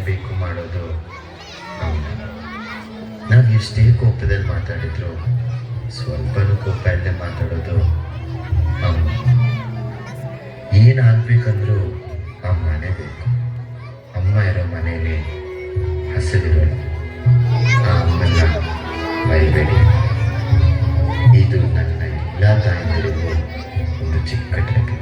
ಬೇಕು ಮಾಡೋದು ಅವನು. ನಾನು ಎಷ್ಟೇ ಕೋಪದಲ್ಲಿ ಮಾತಾಡಿದ್ರು ಸ್ವಲ್ಪನೂ ಕೋಪ ಇಲ್ಲದೆ ಮಾತಾಡೋದು ಅವನು. ಏನಾಗಬೇಕಂದ್ರೂ ಅಮ್ಮನೇ ಬೇಕು. ಅಮ್ಮ ಇರೋ ಮನೇಲಿ ಹಸಿರಿರೋಲ್ಲ. ಆ ಅಮ್ಮನ್ನ ಬೈಬೇಡಿ. ಇದು ನನ್ನ ಎಲ್ಲ ತಾಯಂದಿರಿಗೂ ಒಂದು ಚಿಕ್ಕ ಟ್ರಿಬ್ಯೂಟ್.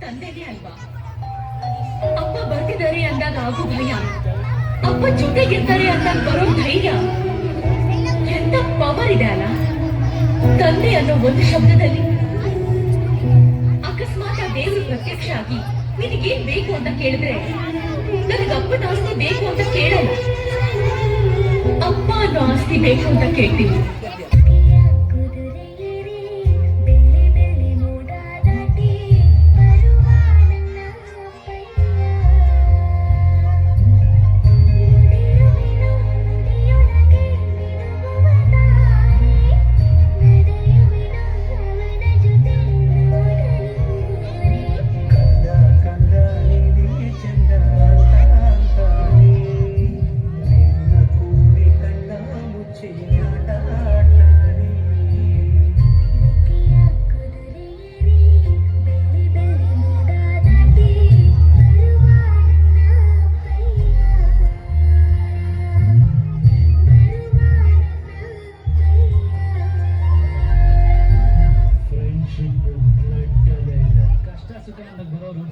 ತಂದೆನೇ ಅಲ್ವಾ? ಅಪ್ಪ ಬರ್ತಿದ್ದಾರೆ ಅಂದಾಗ ಆಗೋ ಭಯ, ಅಪ್ಪ ಜೊತೆಗಿರ್ತಾರೆ ಅಂದಾಗ ಬರೋ ಧೈರ್ಯ, ಎಂತ ಪವರ್ ಇದೆ ಅಲ್ಲ ತಂದೆ ಅನ್ನೋ ಒಂದು ಶಬ್ದದಲ್ಲಿ. ಅಕಸ್ಮಾತ್ ಆ ದೇವರು ಪ್ರತ್ಯಕ್ಷ ಆಗಿ ನಿನಗೇನ್ ಬೇಕು ಅಂತ ಕೇಳಿದ್ರೆ ನನಗೆ ಅಪ್ಪನ ಆಸ್ತಿ ಬೇಕು ಅಂತ ಕೇಳಲ್ಲ, ಅಪ್ಪ ಅನ್ನೋ ಆಸ್ತಿ ಬೇಕು ಅಂತ ಕೇಳ್ತೀನಿ.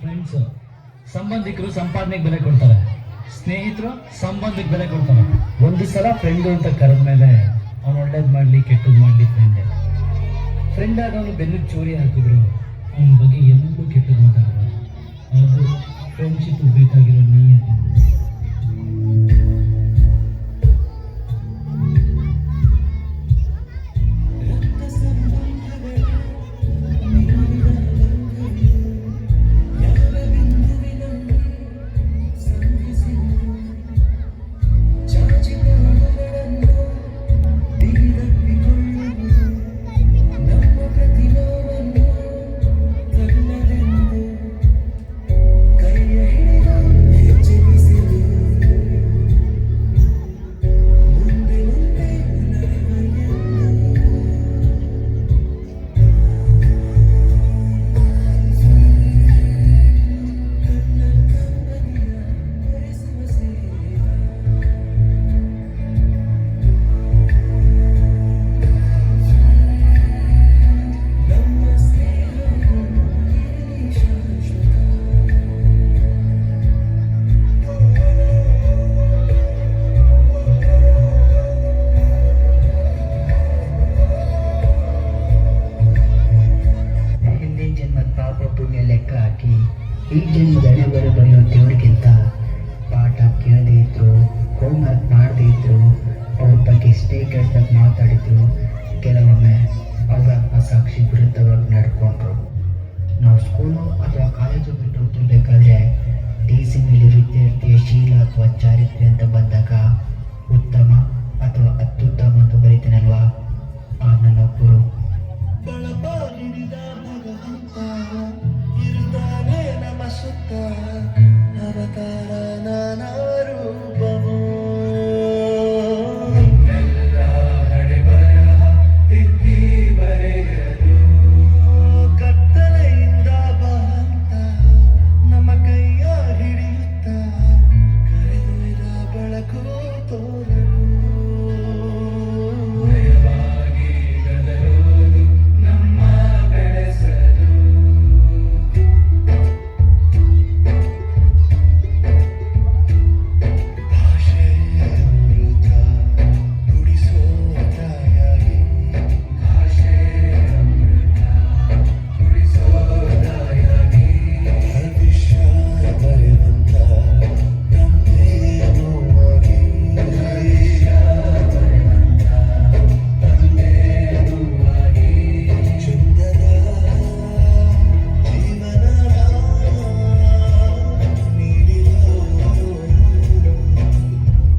ಫ್ರೆಂಡ್ಸ್ ಸಂಬಂಧಿಕರು ಸಂಪಾದನೆಗೆ ಬೆಲೆ ಕೊಡ್ತಾರೆ, ಸ್ನೇಹಿತರು ಸಂಬಂಧಕ್ಕೆ ಬೆಲೆ ಕೊಡ್ತಾರೆ. ಒಂದು ಸಲ ಫ್ರೆಂಡು ಅಂತ ಕರೆದ್ಮೇಲೆ ಅವ್ನು ಒಳ್ಳೇದು ಮಾಡಲಿ ಕೆಟ್ಟದ್ದು ಮಾಡಲಿ ಫ್ರೆಂಡ್ ಆಗ ಅವನು ಬೆನ್ನಿಗೆ ಚೂರಿ ಹಾಕಿದ್ರು ಅವನ ಬಗ್ಗೆ ಎಲ್ಲೂ ಕೆಟ್ಟದ್ದು ಮಾತಾಡಬಾರ್ದು. ಅದು ಫ್ರೆಂಡ್ಶಿಪ್ ಬೇಕಾಗಿರೋ ನೀಯತ್ತು. ಈ ಜನ್ಮದ ಹಣೆಬರ ಬರೆಯೋ ದೇವರಿಗಿಂತ ಪಾಠ ಕೇಳದೇ ಇದ್ರು, ಹೋಮ್ವರ್ಕ್ ಮಾಡದೇ ಇದ್ರು, ಅವ್ರ ಬಗ್ಗೆ ಎಷ್ಟೇ ಕೆಟ್ಟದಾಗ ಮಾತಾಡಿದ್ರು, ಕೆಲವೊಮ್ಮೆ ಅವರ ಸಾಕ್ಷಿ ವಿರುದ್ಧವಾಗಿ ನಡ್ಕೊಂಡ್ರು. ನಾವು ಸ್ಕೂಲು ಅಥವಾ ಕಾಲೇಜು ಬಿಟ್ಟು ಹೋಗ್ತಿರ್ಬೇಕಾದ್ರೆ ಅವತಾರ ನಾನಾ ರೂಪವೋ ಕತ್ತಲೆಯಿಂದ ಬಂತ ನಮ್ಮ ಕೈಯ ಹಿಡಿಯುತ್ತ ಕರೆದೊಯ್ದ ಬೆಳಕು ತೋರಲು ಭಾಷೆ ಅಮೃತ ಕುಡಿಸೋ ತಾಯಾಗಿ ಭವಿಷ್ಯ ಬರೆವಂತ ತಂದೆ ನೋವಾಗಿ ಚಂದದ ಜೀವನ ನೀಡಿದ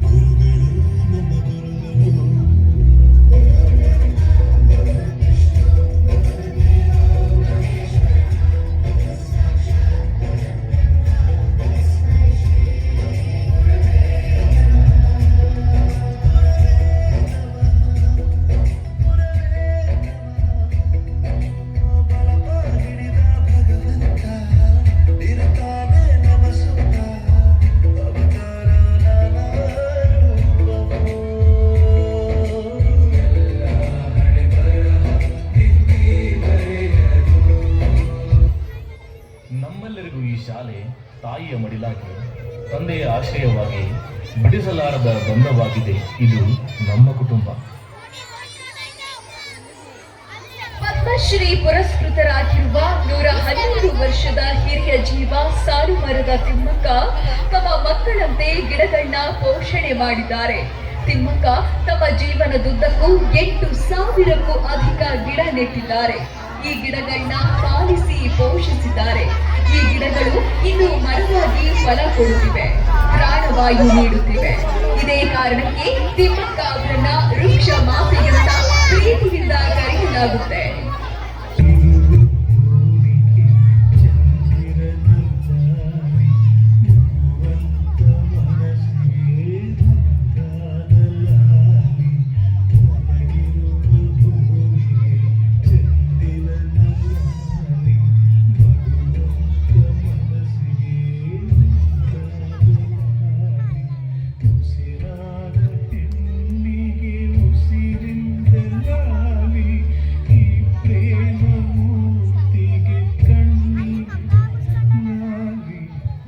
ಗುರುಗಳು ನಮ್ಮ ಗುರುಗಳು ಬಳಪ ಹಿಡಿದ ಭಗವಂತ ಇರುತ್ತಾನೆ ನಮ ಸುತ್ತ ಅವತಾರ ನಾನಾ ರೂಪವೋ ನಮ್ಮೆಲ್ಲರಿಗೂ ಈ ಶಾಲೆ ತಾಯಿಯ ಮಡಿಲಾಗಿ ತಂದೆಯ ಆಶ್ರಯವಾಗಿ ಬಿಡಿಸಲಾರದ ಬಂಧವಾಗಿದೆ. ಇದು ನಮ್ಮ ಕುಟುಂಬ. ಪದ್ಮಶ್ರೀ ಪುರಸ್ಕೃತರಾಗಿರುವ 111 ವರ್ಷದ ಹಿರಿಯ ಜೀವ ಸಾಲುಮರದ ತಿಮ್ಮಕ್ಕ ತಮ್ಮ ಮಕ್ಕಳಂತೆ ಗಿಡಗಳನ್ನ ಪೋಷಣೆ ಮಾಡಿದ್ದಾರೆ. ತಿಮ್ಮಕ್ಕ ತಮ್ಮ ಜೀವನದುದ್ದಕ್ಕೂ 8,000ಕ್ಕೂ ಅಧಿಕ ಗಿಡ ನೆಟ್ಟಿದ್ದಾರೆ. ಈ ಗಿಡಗಳನ್ನ ಪಾಲಿಸಿ ಪೋಷಿಸಿದ್ದಾರೆ. ಈ ಗಿಡಗಳು ಇನ್ನು ಮರವಾಗಿ ಫಲ ಕೊಡುತ್ತಿವೆ, ಪ್ರಾಣವಾಯು ನೀಡುತ್ತಿವೆ. ಇದೇ ಕಾರಣಕ್ಕೆ ತಿಮ್ಮಕ್ಕ ಅವರನ್ನ ವೃಕ್ಷ ಮಾತೆಯಂತ ಪ್ರೀತಿಯಿಂದ ಕರೆಯಲಾಗುತ್ತೆ.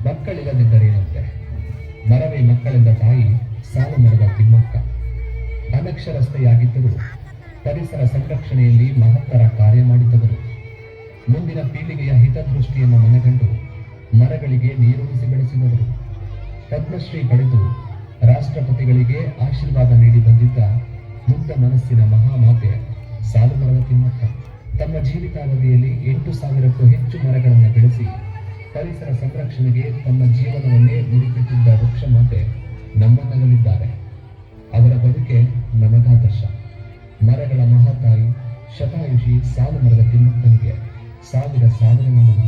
ಮಕ್ಕಳಿಲ್ಲದಿದ್ದರೇನಂತೆ, ಮರವೇ ಮಕ್ಕಳೆಂದ ತಾಯಿ ಸಾಲುಮರದ ತಿಮ್ಮಕ್ಕ. ಅನಕ್ಷರಸ್ಥೆಯಾಗಿದ್ದರೂ ಪರಿಸರ ಸಂರಕ್ಷಣೆಯಲ್ಲಿ ಮಹತ್ತರ ಕಾರ್ಯ ಮಾಡಿದವರು. ಮುಂದಿನ ಪೀಳಿಗೆಯ ಹಿತದೃಷ್ಟಿಯನ್ನು ಮನಗಂಡು ಮರಗಳಿಗೆ ನೀರುಣಿಸಿ ಬೆಳೆಸಿದವರು. ಪದ್ಮಶ್ರೀ ಪಡೆದು ರಾಷ್ಟ್ರಪತಿಗಳಿಗೆ ಆಶೀರ್ವಾದ ನೀಡಿ ಬಂದಿದ್ದ ಮುಗ್ಧ ಮನಸ್ಸಿನ ಮಹಾಮಾತೆ ಸಾಲುಮರದ ತಿಮ್ಮಕ್ಕ. ತಮ್ಮ ಜೀವಿತಾವಧಿಯಲ್ಲಿ 8,000ಕ್ಕೂ ಹೆಚ್ಚು ಮರಗಳನ್ನು ಬೆಳೆಸಿ ಪರಿಸರ ಸಂರಕ್ಷಣೆಗೆ ತಮ್ಮ ಜೀವನವನ್ನೇ ಮುಡಿಪಿಟ್ಟಿದ್ದ ವೃಕ್ಷ ಮಾತೆ ನಮ್ಮನ್ನಗಲಿದ್ದಾರೆ. ಅವರ ಬದುಕೆ ನಮಗಾದರ್ಶ. ಮರಗಳ ಮಹಾತಾಯಿ ಶತಾಯುಷಿ ಸಾಲುಮರದ ತಿಮ್ಮಕ್ಕನಿಗೆ ಸಾವಿರ ನಮನ.